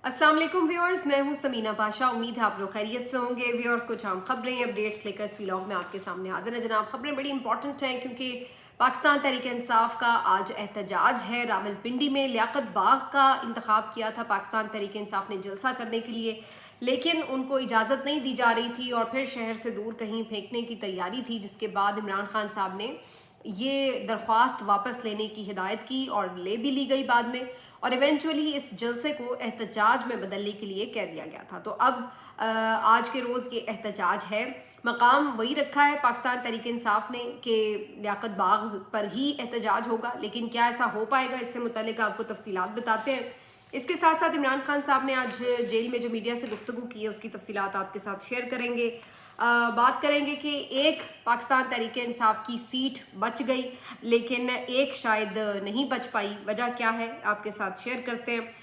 अस्सलाम वालेकुम व्यूअर्स, मैं हूं समीना पाशा। उम्मीद है आप लोग खैरियत से होंगे। व्यूअर्स, कुछ हम खबरें अपडेट्स लेकर इस व्लॉग में आपके सामने हाजिर है। जनाब, खबरें बड़ी इंपॉर्टेंट हैं क्योंकि पाकिस्तान तहरीक इंसाफ का आज एहतजाज है। रावलपिंडी में लियाकत बाग का इंतखाब किया था पाकिस्तान तहरीक इंसाफ ने जलसा करने के लिए, लेकिन उनको इजाज़त नहीं दी जा रही थी और फिर शहर से दूर कहीं फेंकने की तैयारी थी, जिसके बाद इमरान खान साहब ने ये दरख्वास्त वापस लेने की हिदायत की और ले भी ली गई बाद में, और इवेंचुअली इस जलसे को एहतजाज में बदलने के लिए कह दिया गया था। तो अब आज के रोज़ ये एहतजाज है। मकाम वही रखा है पाकिस्तान तहरीक इंसाफ ने कि लियाकत बाग पर ही एहतजाज होगा, लेकिन क्या ऐसा हो पाएगा, इससे मुतल्लिक आपको तफसीलात बताते हैं। इसके साथ साथ इमरान खान साहब ने आज जेल में जो मीडिया से गुफ्तगू की है उसकी तफसीलात आपके साथ शेयर करेंगे। बात करेंगे कि एक पाकिस्तान तहरीक इंसाफ की सीट बच गई, लेकिन एक शायद नहीं बच पाई। वजह क्या है आपके साथ शेयर करते हैं।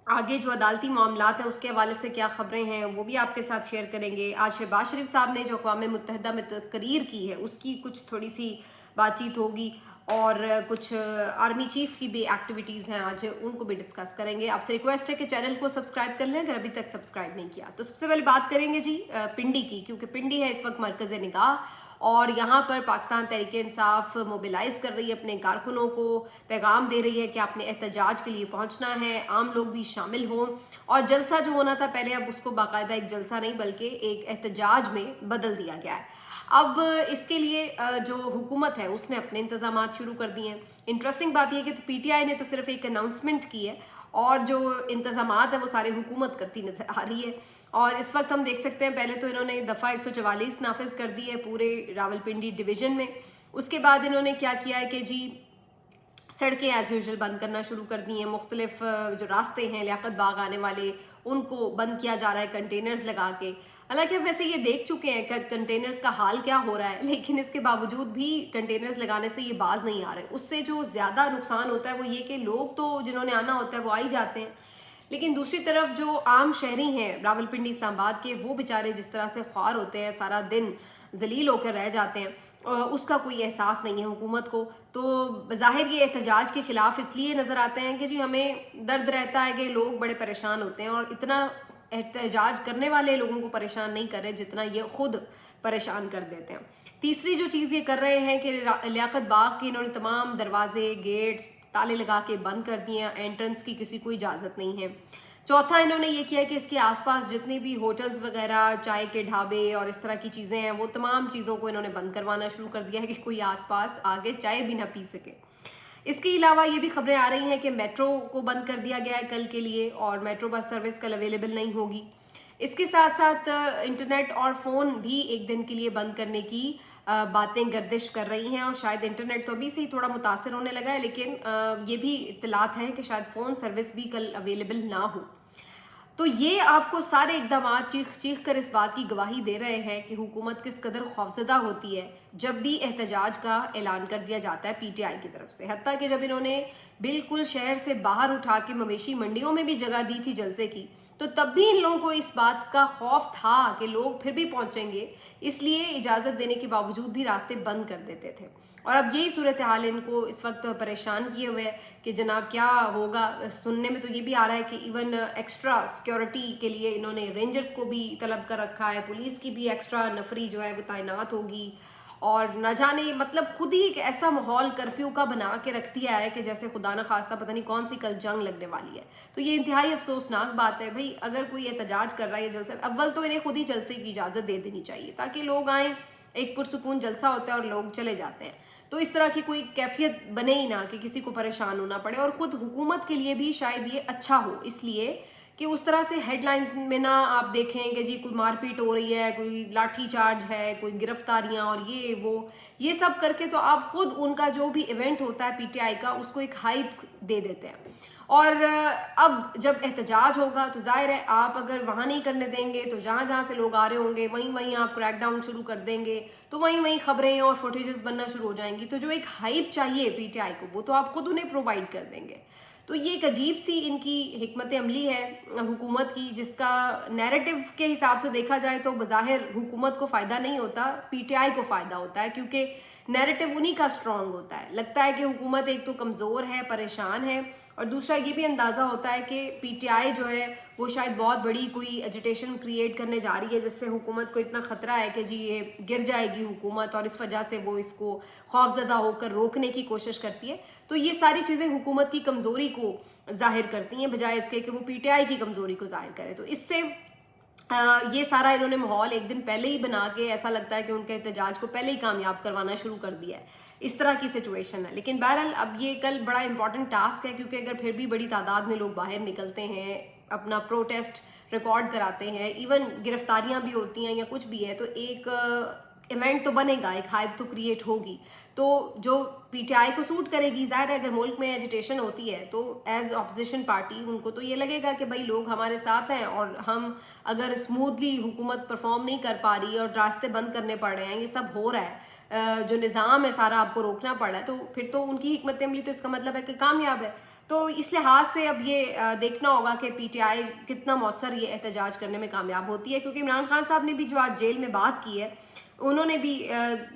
आगे जो अदालती मामलात हैं उसके हवाले से क्या खबरें हैं वो भी आपके साथ शेयर करेंगे। आज शहबाज शरीफ साहब ने जो अक़वाम मुत्तहिदा में तकरीर की है उसकी कुछ थोड़ी सी बातचीत होगी, और कुछ आर्मी चीफ की भी एक्टिविटीज़ हैं आज, उनको भी डिस्कस करेंगे। आपसे रिक्वेस्ट है कि चैनल को सब्सक्राइब कर लें अगर अभी तक सब्सक्राइब नहीं किया। तो सबसे पहले बात करेंगे जी पिंडी की, क्योंकि पिंडी है इस वक्त मरकज़ निगाह, और यहाँ पर पाकिस्तान तहरीक इंसाफ मोबिलाइज कर रही है, अपने कारकुनों को पैगाम दे रही है कि आपने एहतजाज के लिए पहुँचना है, आम लोग भी शामिल हों। और जलसा जो होना था पहले, अब उसको बाकायदा एक जलसा नहीं बल्कि एक एहतजाज में बदल दिया गया है। अब इसके लिए जो हुकूमत है उसने अपने इंतजाम शुरू कर दिए हैं। इंटरेस्टिंग बात यह है कि पीटीआई ने तो सिर्फ एक अनाउंसमेंट की है और जो इंतजाम है वो सारे हुकूमत करती नजर आ रही है। और इस वक्त हम देख सकते हैं, पहले तो इन्होंने दफ़ा 144 नाफिज कर दी है पूरे रावलपिंडी डिवीज़न में। उसके बाद इन्होंने क्या किया है कि जी सड़कें एज यूजुअल बंद करना शुरू कर दी हैं। मुख्तलिफ जो रास्ते हैं लियाकत बाग आने वाले उनको बंद किया जा रहा है कंटेनर्स लगा के। हालांकि हम वैसे ये देख चुके हैं कि कंटेनर्स का हाल क्या हो रहा है, लेकिन इसके बावजूद भी कंटेनर्स लगाने से ये बाज नहीं आ रहे। उससे जो ज़्यादा नुकसान होता है वो ये कि लोग तो जिन्होंने आना होता है वो आ ही जाते हैं, लेकिन दूसरी तरफ जो आम शहरी हैं रावलपिंडी इस्लामाबाद के, वो बेचारे जिस तरह से ख्वार होते हैं, सारा दिन जलील होकर रह जाते हैं, उसका कोई एहसास नहीं है हुकूमत को। तो बज़ाहिर ये एहतजाज के ख़िलाफ़ इसलिए नज़र आते हैं कि जी हमें दर्द रहता है कि लोग बड़े परेशान होते हैं, और इतना एहतजाज करने वाले लोगों को परेशान नहीं कर रहे जितना ये खुद परेशान कर देते हैं। तीसरी जो चीज़ ये कर रहे हैं कि लियाकत बाग के इन्होंने तमाम दरवाजे गेट्स ताले लगा के बंद कर दिए हैं, एंट्रेंस की किसी को इजाज़त नहीं है। चौथा इन्होंने ये किया कि इसके आसपास जितने भी होटल्स वगैरह, चाय के ढाबे और इस तरह की चीज़ें हैं, वो तमाम चीज़ों को इन्होंने बंद करवाना शुरू कर दिया है कि कोई आसपास आगे चाय भी ना पी सके। इसके अलावा ये भी खबरें आ रही हैं कि मेट्रो को बंद कर दिया गया है कल के लिए, और मेट्रो बस सर्विस कल अवेलेबल नहीं होगी। इसके साथ साथ इंटरनेट और फ़ोन भी एक दिन के लिए बंद करने की बातें गर्दिश कर रही हैं, और शायद इंटरनेट तो अभी से ही थोड़ा मुतासर होने लगा है, लेकिन ये भी इत्तलात हैं कि शायद फ़ोन सर्विस भी कल अवेलेबल ना हो। तो ये आपको सारे इकदाम चीख चीख कर इस बात की गवाही दे रहे हैं कि हुकूमत किस कदर खौफजदा होती है जब भी एहतजाज का ऐलान कर दिया जाता है पीटीआई की तरफ से। हत्ता कि जब इन्होंने बिल्कुल शहर से बाहर उठा के मवेशी मंडियों में भी जगह दी थी जलसे की, तो तब भी इन लोगों को इस बात का खौफ था कि लोग फिर भी पहुंचेंगे, इसलिए इजाज़त देने के बावजूद भी रास्ते बंद कर देते थे। और अब यही सूरत हाल इनको इस वक्त परेशान किए हुए है कि जनाब क्या होगा। सुनने में तो ये भी आ रहा है कि इवन एक्स्ट्रा सिक्योरिटी के लिए इन्होंने रेंजर्स को भी तलब कर रखा है, पुलिस की भी एक्स्ट्रा नफरी जो है वो तैनात होगी, और न जाने मतलब खुद ही एक ऐसा माहौल कर्फ्यू का बना के रख दिया है कि जैसे खुदा न खास्ता पता नहीं कौन सी कल जंग लगने वाली है। तो ये इंतहाई अफसोसनाक बात है। भाई अगर कोई एहतजाज कर रहा है जलसे, अव्वल तो इन्हें खुद ही जलसे की इजाज़त दे देनी चाहिए ताकि लोग आएँ, एक पुरसुकून जलसा होता है और लोग चले जाते हैं। तो इस तरह की कोई कैफियत बने ही ना कि किसी को परेशान होना पड़े, और ख़ुद हुकूमत के लिए भी शायद ये अच्छा हो, इसलिए कि उस तरह से हेडलाइंस में ना आप देखें कि जी कोई मारपीट हो रही है, कोई लाठी चार्ज है, कोई गिरफ्तारियां और ये वो, ये सब करके तो आप खुद उनका जो भी इवेंट होता है पीटीआई का उसको एक हाइप दे देते हैं। और अब जब एहतजाज होगा तो जाहिर है आप अगर वहाँ नहीं करने देंगे तो जहाँ जहाँ से लोग आ रहे होंगे वहीं वहीं आप क्रैकडाउन शुरू कर देंगे, तो वहीं वहीं खबरें और फुटेजेस बनना शुरू हो जाएंगी। तो जो एक हाइप चाहिए पीटीआई को वो तो आप खुद उन्हें प्रोवाइड कर देंगे। तो ये एक अजीब सी इनकी हिकमत अमली है हुकूमत की, जिसका नैरेटिव के हिसाब से देखा जाए तो बज़ाहिर हुकूमत को फ़ायदा नहीं होता, पीटीआई को फ़ायदा होता है, क्योंकि नैरेटिव उन्हीं का स्ट्रांग होता है। लगता है कि हुकूमत एक तो कमज़ोर है, परेशान है, और दूसरा ये भी अंदाज़ा होता है कि पीटीआई जो है वो शायद बहुत बड़ी कोई एजिटेशन क्रिएट करने जा रही है, जिससे हुकूमत को इतना ख़तरा है कि जी ये गिर जाएगी हुकूमत, और इस वजह से वो इसको खौफजदा होकर रोकने की कोशिश करती है। तो ये सारी चीज़ें हुकूमत की कमज़ोरी को ज़ाहिर करती हैं, बजाय इसके कि वो पीटीआई की कमज़ोरी को ज़ाहिर करे। तो इससे ये सारा इन्होंने माहौल एक दिन पहले ही बना के ऐसा लगता है कि उनके एहतजाज को पहले ही कामयाब करवाना शुरू कर दिया है। इस तरह की सिचुएशन है। लेकिन बहरहाल अब ये कल बड़ा इंपॉर्टेंट टास्क है, क्योंकि अगर फिर भी बड़ी तादाद में लोग बाहर निकलते हैं, अपना प्रोटेस्ट रिकॉर्ड कराते हैं, इवन गिरफ्तारियां भी होती हैं या कुछ भी है, तो एक इवेंट तो बनेगा, एक हाइप तो क्रिएट होगी, तो जो पीटीआई को सूट करेगी। ज़ाहिर है अगर मुल्क में एजिटेशन होती है तो एज अपोजिशन पार्टी उनको तो ये लगेगा कि भाई लोग हमारे साथ हैं, और हम अगर स्मूथली हुकूमत परफॉर्म नहीं कर पा रही है और रास्ते बंद करने पड़ रहे हैं, ये सब हो रहा है, जो निज़ाम है सारा आपको रोकना पड़ रहा है, तो फिर तो उनकी हिकमत अमली तो इसका मतलब है कि कामयाब है। तो इस लिहाज से अब ये देखना होगा कि पीटीआई कितना मौसर ये एहतजाज करने में कामयाब होती है, क्योंकि इमरान खान साहब ने भी जो आज जेल में बात की है, उन्होंने भी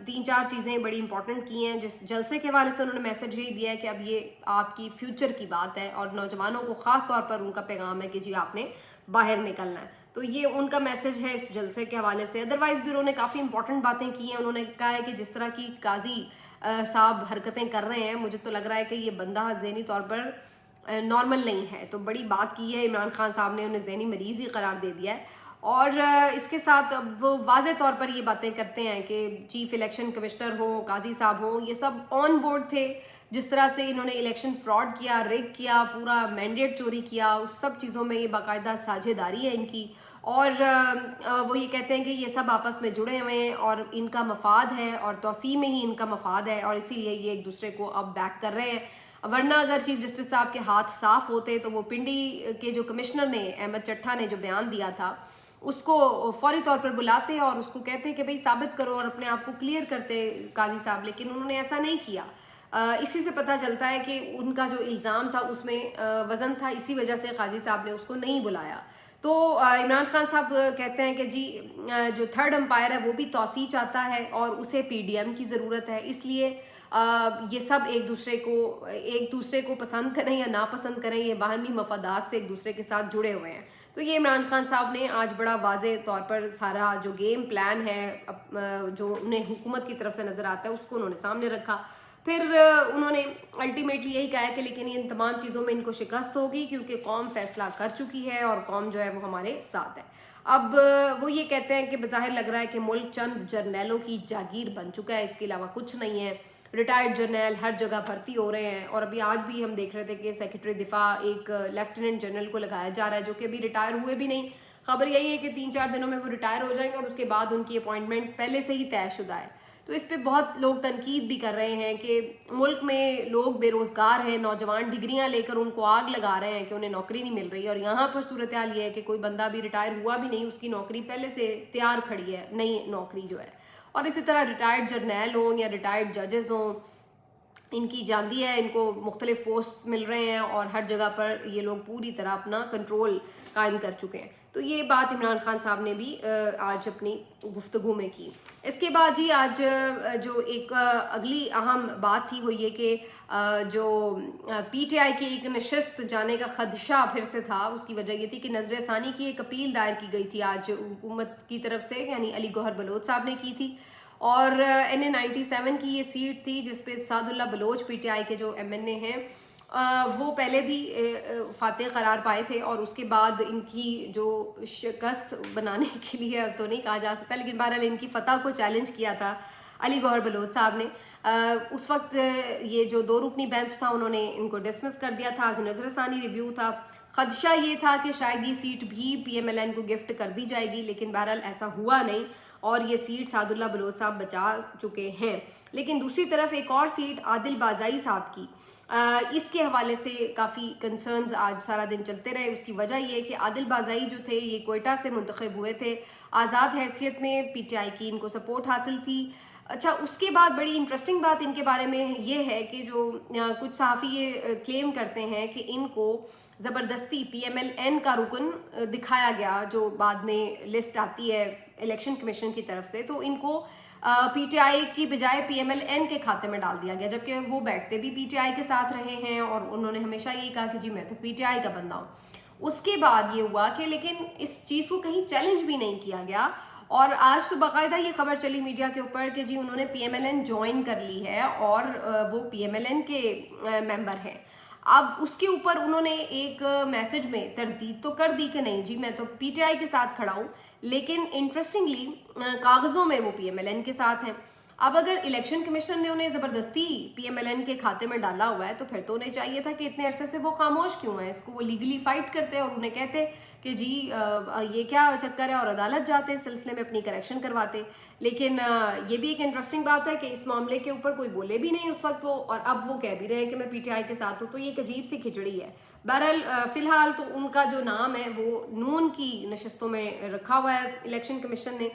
3-4 चीज़ें बड़ी इंपॉर्टेंट की हैं। जिस जलसे के हवाले से उन्होंने मैसेज यही दिया है कि अब ये आपकी फ्यूचर की बात है, और नौजवानों को ख़ास तौर पर उनका पैगाम है कि जी आपने बाहर निकलना है। तो ये उनका मैसेज है इस जलसे के हवाले से। अदरवाइज़ भी उन्होंने काफ़ी इंपॉर्टेंट बातें की हैं। उन्होंने कहा है कि जिस तरह की काजी साहब हरकतें कर रहे हैं, मुझे तो लग रहा है कि ये बंदा ज़हनी तौर पर नॉर्मल नहीं है। तो बड़ी बात की है इमरान खान साहब ने, उन्हें ज़हनी मरीज़ ही करार दे दिया है। और इसके साथ अब वो वाज़े तौर पर ये बातें करते हैं कि चीफ इलेक्शन कमिश्नर हो, काजी साहब हो, ये सब ऑन बोर्ड थे। जिस तरह से इन्होंने इलेक्शन फ्रॉड किया, रेग किया, पूरा मैंडेट चोरी किया, उस सब चीज़ों में ये बाकायदा साझेदारी है इनकी। और वो ये कहते हैं कि ये सब आपस में जुड़े हुए हैं और इनका मफाद है, और तोसी में ही इनका मफाद है, और इसीलिए ये एक दूसरे को अब बैक कर रहे हैं। वरना अगर चीफ जस्टिस साहब के हाथ साफ होते तो वो पिंडी के जो कमिश्नर ने, अहमद चट्ठा ने जो बयान दिया था, उसको फौरी तौर पर बुलाते और उसको कहते कि भाई साबित करो और अपने आप को क्लियर करते काजी साहब। लेकिन उन्होंने ऐसा नहीं किया। इसी से पता चलता है कि उनका जो इल्ज़ाम था उसमें वज़न था, इसी वजह से काजी साहब ने उसको नहीं बुलाया। तो इमरान खान साहब कहते हैं कि जी जो थर्ड अंपायर है वो भी तौसी चाहता है और उसे पीडीएम की ज़रूरत है, इसलिए ये सब एक दूसरे को पसंद करें या नापसंद करें, ये बाहमी मफादात से एक दूसरे के साथ जुड़े हुए हैं। तो ये इमरान खान साहब ने आज बड़ा वाज़े तौर पर सारा जो गेम प्लान है जो उन्हें हुकूमत की तरफ से नज़र आता है उसको उन्होंने सामने रखा। फिर उन्होंने अल्टीमेटली यही कहा कि लेकिन इन तमाम चीज़ों में इनको शिकस्त होगी, क्योंकि कौम फैसला कर चुकी है और कौम जो है वो हमारे साथ है। अब वो ये कहते हैं कि बज़ाहिर लग रहा है कि मुल्क चंद जर्नैलों की जागीर बन चुका है, इसके अलावा कुछ नहीं है। रिटायर्ड जर्नैल हर जगह भर्ती हो रहे हैं, और अभी आज भी हम देख रहे थे कि सेक्रेटरी दिफा एक लेफ्टिनेंट जनरल को लगाया जा रहा है, जो कि अभी रिटायर हुए भी नहीं। खबर यही है कि 3-4 दिनों में वो रिटायर हो जाएंगे और उसके बाद उनकी अपॉइंटमेंट पहले से ही तयशुदा है। तो इस पे बहुत लोग तनकीद भी कर रहे हैं कि मुल्क में लोग बेरोज़गार हैं, नौजवान डिग्रियां लेकर उनको आग लगा रहे हैं कि उन्हें नौकरी नहीं मिल रही, और यहाँ पर सूरत हाल ये है कि कोई बंदा भी रिटायर हुआ भी नहीं, उसकी नौकरी पहले से तैयार खड़ी है, नई नौकरी जो है। और इसी तरह रिटायर्ड जर्नैल हों या रिटायर्ड जजेस हों, इनकी जानती है, इनको मुख्तलिफ पोस्ट मिल रहे हैं और हर जगह पर ये लोग पूरी तरह अपना कंट्रोल कायम कर चुके हैं। तो ये बात इमरान खान साहब ने भी आज अपनी गुफ्तगू में की। इसके बाद जी आज जो एक अगली अहम बात थी वो ये कि जो पीटीआई की एक नशिस्त जाने का खदशा फिर से था। उसकी वजह ये थी कि नजर सानी की एक अपील दायर की गई थी आज हुकूमत की तरफ से, यानी अली गौहर बलोच साहब ने की थी। और NA 97 की ये सीट थी जिसपे सादुल्ला बलोच पीटीआई के जो MNA हैं वो पहले भी फातेह करार पाए थे, और उसके बाद इनकी जो शिकस्त बनाने के लिए अब तो नहीं कहा जा सकता, लेकिन बहरहाल इनकी फतह को चैलेंज किया था अली गौहर बलोच साहब ने। उस वक्त ये जो 2 रुकनी बेंच था उन्होंने इनको डिसमिस कर दिया था। जो नजरसानी रिव्यू था, खदशा ये था कि शायद ये सीट भी PMLN को गिफ्ट कर दी जाएगी, लेकिन बहरहाल ऐसा हुआ नहीं और ये सीट सादुल्ला बलोच साहब बचा चुके हैं। लेकिन दूसरी तरफ एक और सीट आदिल बाज़ाई साहब की, इसके हवाले से काफ़ी कंसर्न्स आज सारा दिन चलते रहे। उसकी वजह ये है कि आदिल बाज़ाई जो थे ये कोयटा से मुंतखब हुए थे, आज़ाद हैसियत में पीटीआई की इनको सपोर्ट हासिल थी। अच्छा, उसके बाद बड़ी इंटरेस्टिंग बात इनके बारे में ये है कि जो कुछ सहाफ़ी ये क्लेम करते हैं कि इनको ज़बरदस्ती PMLN का रुकन दिखाया गया, जो बाद में लिस्ट आती है इलेक्शन कमीशन की तरफ से, तो इनको PTI की बजाय PMLN के खाते में डाल दिया गया, जबकि वो बैठते भी PTI के साथ रहे हैं और उन्होंने हमेशा यही कहा कि जी मैं तो PTI का बंदा हूँ। उसके बाद ये हुआ कि लेकिन इस चीज़ को कहीं चैलेंज भी नहीं किया गया, और आज तो बाकायदा ये खबर चली मीडिया के ऊपर कि जी उन्होंने PMLN ज्वाइन कर ली है और वो PMLN के मेंबर हैं। अब उसके ऊपर उन्होंने एक मैसेज में तरदीद तो कर दी कि नहीं जी मैं तो PTI के साथ खड़ा हूँ, लेकिन इंटरेस्टिंगली कागज़ों में वो PMLN के साथ हैं। अब अगर इलेक्शन कमीशन ने उन्हें ज़बरदस्ती PMLN के खाते में डाला हुआ है तो फिर तो उन्हें चाहिए था कि इतने अरसे से वो खामोश क्यों है, इसको वो लीगली फाइट करते और उन्हें कहते कि जी ये क्या चक्कर है, और अदालत जाते इस सिलसिले में अपनी करेक्शन करवाते। लेकिन ये भी एक इंटरेस्टिंग बात है कि इस मामले के ऊपर कोई बोले भी नहीं उस वक्त वो, और अब वो कह भी रहे हैं कि मैं PTI के साथ हूँ, तो ये एक अजीब सी खिचड़ी है। बहरहाल फिलहाल तो उनका जो नाम है वो नून की नशस्तों में रखा हुआ है इलेक्शन कमीशन ने।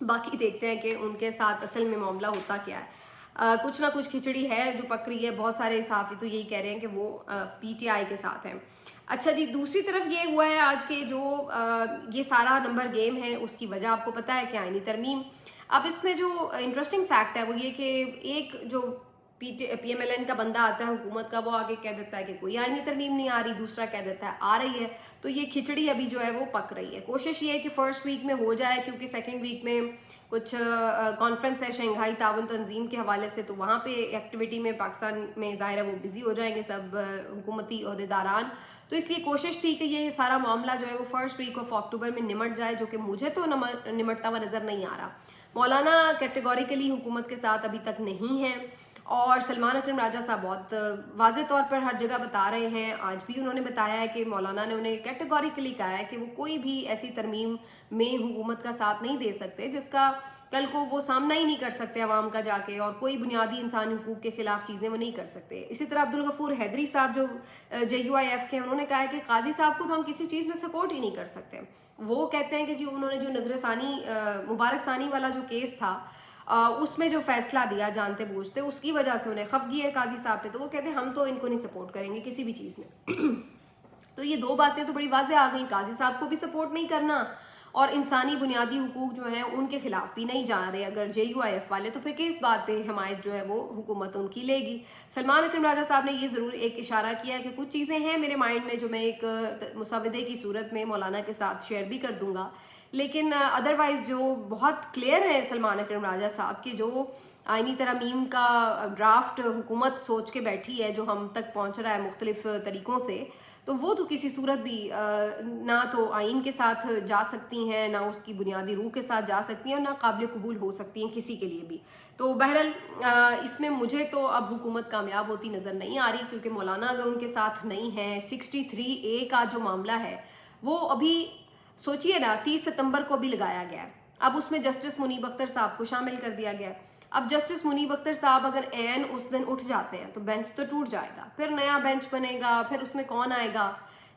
बाकी देखते हैं कि उनके साथ असल में मामला होता क्या है। कुछ ना कुछ खिचड़ी है जो पक रही है। बहुत सारे सहाफ़ी तो यही कह रहे हैं कि वो PTI के साथ हैं। अच्छा जी, दूसरी तरफ ये हुआ है आज के जो ये सारा नंबर गेम है उसकी वजह आपको पता है कि आईनी तरमीम। अब इसमें जो इंटरेस्टिंग फैक्ट है वो ये कि एक जो PMLN का बंदा आता है हुकूमत का, वो आगे कह देता है कि कोई आईनी तरमीम नहीं आ रही, दूसरा कह देता है आ रही है। तो ये खिचड़ी अभी जो है वो पक रही है। कोशिश ये है कि फर्स्ट वीक में हो जाए, क्योंकि सेकंड वीक में कुछ कॉन्फ्रेंस है शंघाई ताउन तंजीम के हवाले से, तो वहाँ पे एक्टिविटी में पाकिस्तान में ज़ाहिर है वो बिजी हो जाएंगे सब हुकूमती अहदेदारान। तो इसलिए कोशिश थी कि ये सारा मामला जो है वो फर्स्ट वीक ऑफ अक्टूबर में निमट जाए, जो कि मुझे तो निमटता हुआ नज़र नहीं आ रहा। मौलाना कैटेगोरिकली हुकूमत के साथ अभी तक नहीं है, और सलमान अकरम राजा साहब बहुत वाज़े तौर पर हर जगह बता रहे हैं। आज भी उन्होंने बताया है कि मौलाना ने उन्हें कैटेगोरिकली कहा है कि वो कोई भी ऐसी तरमीम में हुकूमत का साथ नहीं दे सकते जिसका कल को वो सामना ही नहीं कर सकते आवाम का जाके, और कोई बुनियादी इंसानी हुकूक के खिलाफ चीज़ें वो नहीं कर सकते। इसी तरह अब्दुल गफूर हैदरी साहब जो JUIF के, उन्होंने कहा है कि काजी साहब को तो हम किसी चीज़ में सपोर्ट ही नहीं कर सकते। वो कहते हैं कि जी उन्होंने जो नजर सानी मुबारक सानी वाला जो केस था उसमें जो फैसला दिया जानते बूझते, उसकी वजह से उन्हें खफगी है काजी साहब पे, तो वो कहते हैं हम तो इनको नहीं सपोर्ट करेंगे किसी भी चीज़ में। तो ये दो बातें तो बड़ी वाज़े आ गई, काजी साहब को भी सपोर्ट नहीं करना और इंसानी बुनियादी हुकूक जो हैं उनके खिलाफ भी नहीं जा रहे अगर JUIF वाले, तो फिर किस बात पे हमायत जो है वो हुकूमत उनकी लेगी। सलमान अकरम राजा साहब ने ये ज़रूर एक इशारा किया कि कुछ चीज़ें हैं मेरे माइंड में जो मैं एक मुसावदे की सूरत में मौलाना के साथ शेयर भी कर दूंगा, लेकिन अदरवाइज़ जो बहुत क्लियर है सलमान अकरम राजा साहब की जो आइनी तरमीम का ड्राफ्ट हुकूमत सोच के बैठी है जो हम तक पहुंच रहा है मुख्तलिफ तरीक़ों से, तो वो तो किसी सूरत भी ना तो आइन के साथ जा सकती हैं, ना उसकी बुनियादी रूह के साथ जा सकती हैं, और ना काबिल कबूल हो सकती हैं किसी के लिए भी। तो बहरहाल इसमें मुझे तो अब हुकूमत कामयाब होती नज़र नहीं आ रही, क्योंकि मौलाना अगर उनके साथ नहीं है, 63A का जो मामला है वो अभी सोचिए ना 30 सितंबर को भी लगाया गया है। अब उसमें जस्टिस मुनीब अख्तर साहब को शामिल कर दिया गया है। अब जस्टिस मुनीब अख्तर साहब अगर ऐन उस दिन उठ जाते हैं तो बेंच तो टूट जाएगा, फिर नया बेंच बनेगा, फिर उसमें कौन आएगा,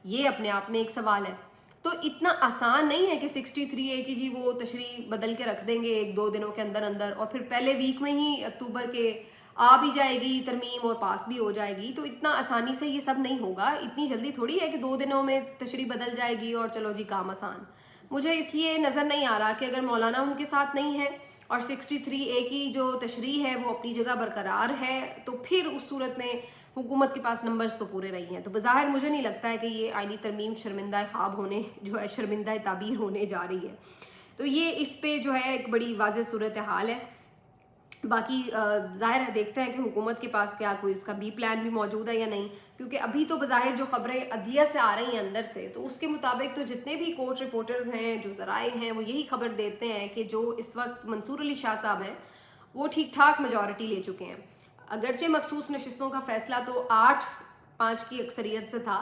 ये अपने आप में एक सवाल है। तो इतना आसान नहीं है कि 63A की जी वो तशरीह बदल के रख देंगे 1-2 दिनों के अंदर अंदर, और फिर पहले वीक में ही अक्टूबर के आ भी जाएगी तरमीम और पास भी हो जाएगी। तो इतना आसानी से ये सब नहीं होगा, इतनी जल्दी थोड़ी है कि 2 दिनों में तशरीह बदल जाएगी और चलो जी काम आसान। मुझे इसलिए नज़र नहीं आ रहा कि अगर मौलाना उनके साथ नहीं है और 63A की जो तशरीह है वो अपनी जगह बरकरार है, तो फिर उस सूरत में हुकूमत के पास नंबर्स तो पूरे नहीं हैं। तो बज़ाहिर मुझे नहीं लगता है कि ये आइनी तरमीम शर्मिंदा ख्वाब होने जो है शर्मिंदा ताबीर होने जा रही है। तो ये इस पे जो है एक बड़ी वाज़ेह सूरत हाल है। बाकी ज़ाहिर है देखते हैं कि हुकूमत के पास क्या कोई इसका बी प्लान भी मौजूद है या नहीं, क्योंकि अभी तो बज़ाहिर जो खबरें अदलिया से आ रही हैं अंदर से, तो उसके मुताबिक तो जितने भी कोर्ट रिपोर्टर्स हैं जो ज़राए हैं वो यही खबर देते हैं कि जो इस वक्त मंसूर अली शाह साहब हैं वो ठीक ठाक मेजॉरिटी ले चुके हैं। अगरचे मखसूस नशिस्तों का फैसला तो 8-5 की अक्सरियत से था,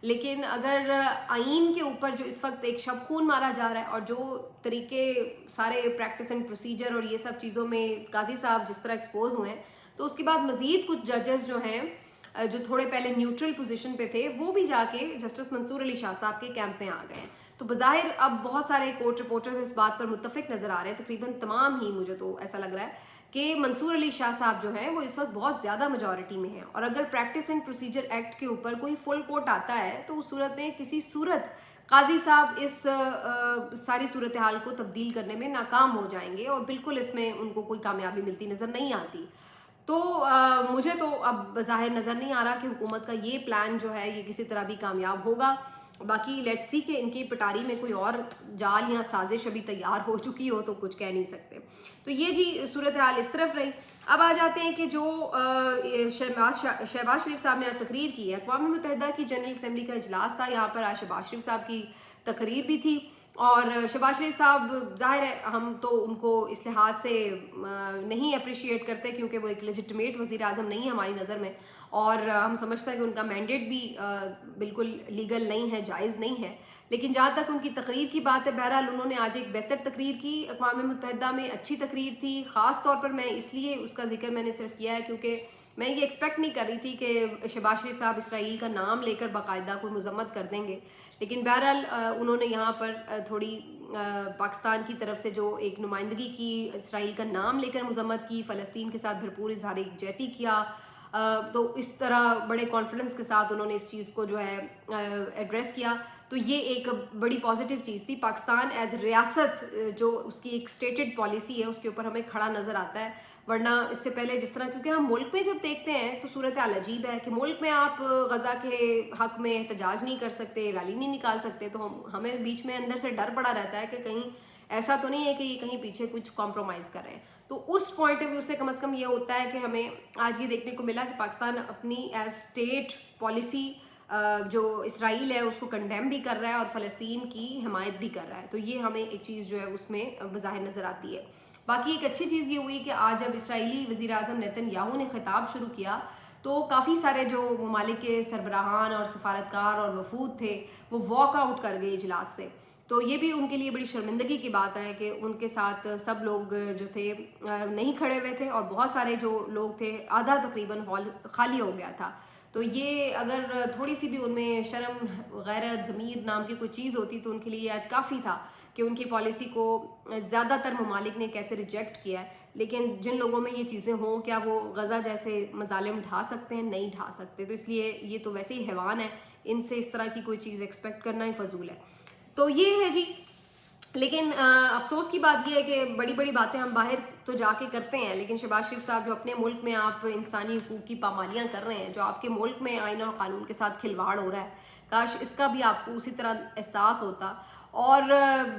लेकिन अगर आइन के ऊपर जो इस वक्त एक शब खून मारा जा रहा है और जो तरीके सारे प्रैक्टिस एंड प्रोसीजर और ये सब चीज़ों में काजी साहब जिस तरह एक्सपोज हुए हैं, तो उसके बाद मज़ीद कुछ जजेस जो हैं जो थोड़े पहले न्यूट्रल पोजीशन पे थे वो भी जाके जस्टिस मंसूर अली शाह साहब के कैंप में आ गए हैं। तो बज़ाहिर अब बहुत सारे कोर्ट रिपोर्टर्स इस बात पर मुत्तफिक नज़र आ रहे हैं, तकरीबन तमाम ही, मुझे तो ऐसा लग रहा है کہ منصور علی شاہ صاحب جو ہیں وہ اس وقت بہت زیادہ میجورٹی میں ہیں، اور اگر پریکٹس اینڈ پروسیجر ایکٹ کے اوپر کوئی فل کوٹ آتا ہے تو اس صورت میں کسی صورت قاضی صاحب اس ساری صورتحال کو تبدیل کرنے میں ناکام ہو جائیں گے، اور بالکل اس میں ان کو کوئی کامیابی ملتی نظر نہیں آتی. تو مجھے تو اب بظاہر نظر نہیں آ رہا کہ حکومت کا یہ پلان جو ہے یہ کسی طرح بھی کامیاب ہوگا. باقی لیٹس سی کہ ان کی پٹاری میں کوئی اور جال یا سازش ابھی تیار ہو چکی ہو تو کچھ کہہ نہیں سکتے. تو یہ جی صورتحال اس طرف رہی. اب آ جاتے ہیں کہ جو شہباز شریف صاحب نے تقریر کی ہے، اقوام متحدہ کی جنرل اسمبلی کا اجلاس تھا، یہاں پر آج شہباز شریف صاحب کی تقریر بھی تھی. اور شہباز شریف صاحب ظاہر ہے ہم تو ان کو اس لحاظ سے نہیں اپریشیٹ کرتے کیونکہ وہ ایک لیجٹمیٹ وزیر اعظم نہیں ہے ہماری نظر میں، اور ہم سمجھتے ہیں کہ ان کا مینڈیٹ بھی بالکل لیگل نہیں ہے، جائز نہیں ہے. لیکن جہاں تک ان کی تقریر کی بات ہے، بہرحال انہوں نے آج ایک بہتر تقریر کی اقوام متحدہ میں، اچھی تقریر تھی. خاص طور پر میں اس لیے اس کا ذکر میں نے صرف کیا ہے کیونکہ میں یہ ایکسپیکٹ نہیں کر رہی تھی کہ شہباز شریف صاحب اسرائیل کا نام لے کر باقاعدہ کوئی مذمت کر دیں گے. لیکن بہرحال انہوں نے یہاں پر تھوڑی پاکستان کی طرف سے جو ایک نمائندگی کی، اسرائیل کا نام لے کر مذمت کی، فلسطین کے ساتھ بھرپور اظہار یکجہتی کیا. تو اس طرح بڑے کانفیڈنس کے ساتھ انہوں نے اس چیز کو جو ہے ایڈریس کیا. تو یہ ایک بڑی پازیٹیو چیز تھی. پاکستان ایز ریاست جو اس کی ایک اسٹیٹڈ پالیسی ہے اس کے اوپر ہمیں کھڑا نظر آتا ہے. ورنہ اس سے پہلے جس طرح، کیونکہ ہم ملک میں جب دیکھتے ہیں تو صورتحال عجیب ہے کہ ملک میں آپ غزہ کے حق میں احتجاج نہیں کر سکتے، ریلی نہیں نکال سکتے، تو ہمیں بیچ میں اندر سے ڈر پڑا رہتا ہے کہ کہیں ایسا تو نہیں ہے کہ یہ کہیں پیچھے کچھ کمپرومائز کر رہے ہیں. تو اس پوائنٹ آف ویو سے کم از کم یہ ہوتا ہے کہ ہمیں آج یہ دیکھنے کو ملا کہ پاکستان اپنی ایز اسٹیٹ پالیسی جو اسرائیل ہے اس کو کنڈیم بھی کر رہا ہے اور فلسطین کی حمایت بھی کر رہا ہے. تو یہ ہمیں ایک چیز جو ہے اس میں بظاہر نظر آتی ہے. باقی ایک اچھی چیز یہ ہوئی کہ آج جب اسرائیلی وزیر اعظم نیتن یاہو نے خطاب شروع کیا تو کافی سارے جو ممالک کے سربراہان اور سفارتکار اور وفود تھے وہ واک آؤٹ کر گئے اجلاس سے. تو یہ بھی ان کے لیے بڑی شرمندگی کی بات ہے کہ ان کے ساتھ سب لوگ جو تھے نہیں کھڑے ہوئے تھے، اور بہت سارے جو لوگ تھے آدھا تقریباً ہال خالی ہو گیا تھا. تو یہ اگر تھوڑی سی بھی ان میں شرم، غیرت، ضمیر نام کی کوئی چیز ہوتی تو ان کے لیے آج کافی تھا کہ ان کی پالیسی کو زیادہ تر ممالک نے کیسے ریجیکٹ کیا ہے. لیکن جن لوگوں میں یہ چیزیں ہوں کیا وہ غزہ جیسے مظالم ڈھا سکتے ہیں؟ نہیں ڈھا سکتے. تو اس لیے یہ تو ویسے ہی حیوان ہے، ان سے اس طرح کی کوئی چیز ایکسپیکٹ کرنا ہی فضول ہے. تو یہ ہے جی. لیکن افسوس کی بات یہ ہے کہ بڑی بڑی باتیں ہم باہر تو جا کے کرتے ہیں، لیکن شہباز شریف صاحب جو اپنے ملک میں آپ انسانی حقوق کی پامالیاں کر رہے ہیں، جو آپ کے ملک میں آئین اور قانون کے ساتھ کھلواڑ ہو رہا ہے، کاش اس کا بھی آپ کو اسی طرح احساس ہوتا. اور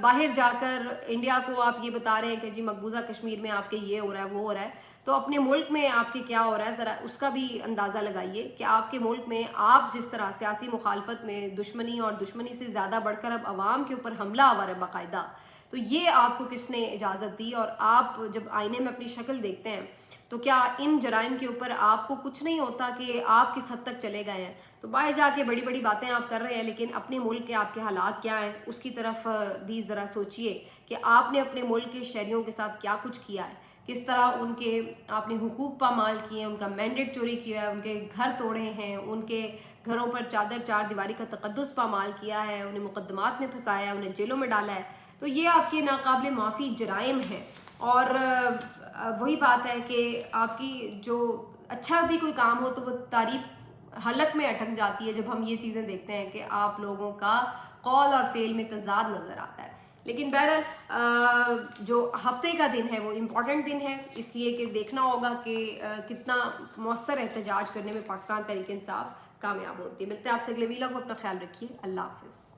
باہر جا کر انڈیا کو آپ یہ بتا رہے ہیں کہ جی مقبوضہ کشمیر میں آپ کے یہ ہو رہا ہے وہ ہو رہا ہے، تو اپنے ملک میں آپ کے کیا ہو رہا ہے ذرا اس کا بھی اندازہ لگائیے کہ آپ کے ملک میں آپ جس طرح سیاسی مخالفت میں دشمنی، اور دشمنی سے زیادہ بڑھ کر اب عوام کے اوپر حملہ آور ہے باقاعدہ. تو یہ آپ کو کس نے اجازت دی؟ اور آپ جب آئینے میں اپنی شکل دیکھتے ہیں تو کیا ان جرائم کے اوپر آپ کو کچھ نہیں ہوتا کہ آپ کس حد تک چلے گئے ہیں؟ تو باہر جا کے بڑی بڑی باتیں آپ کر رہے ہیں، لیکن اپنے ملک کے آپ کے حالات کیا ہیں اس کی طرف بھی ذرا سوچئے کہ آپ نے اپنے ملک کے شہریوں کے ساتھ کیا کچھ کیا ہے، کس طرح ان کے آپ نے حقوق پامال کیے ہیں، ان کا مینڈیٹ چوری کیا ہے، ان کے گھر توڑے ہیں، ان کے گھروں پر چار دیواری کا تقدس پامال کیا ہے، انہیں مقدمات میں پھنسایا ہے، انہیں جیلوں میں ڈالا ہے. تو یہ آپ کے ناقابل معافی جرائم ہیں. اور وہی بات ہے کہ آپ کی جو اچھا بھی کوئی کام ہو تو وہ تعریف حلق میں اٹک جاتی ہے جب ہم یہ چیزیں دیکھتے ہیں کہ آپ لوگوں کا قول اور فعل میں تضاد نظر آتا ہے. لیکن بہرحال جو ہفتے کا دن ہے وہ امپورٹنٹ دن ہے، اس لیے کہ دیکھنا ہوگا کہ کتنا مؤثر احتجاج کرنے میں پاکستان تحریک انصاف کامیاب ہوتی ہے. ملتے ہیں آپ سے اگلے ویلاگ میں، اپنا خیال رکھیے. اللہ حافظ.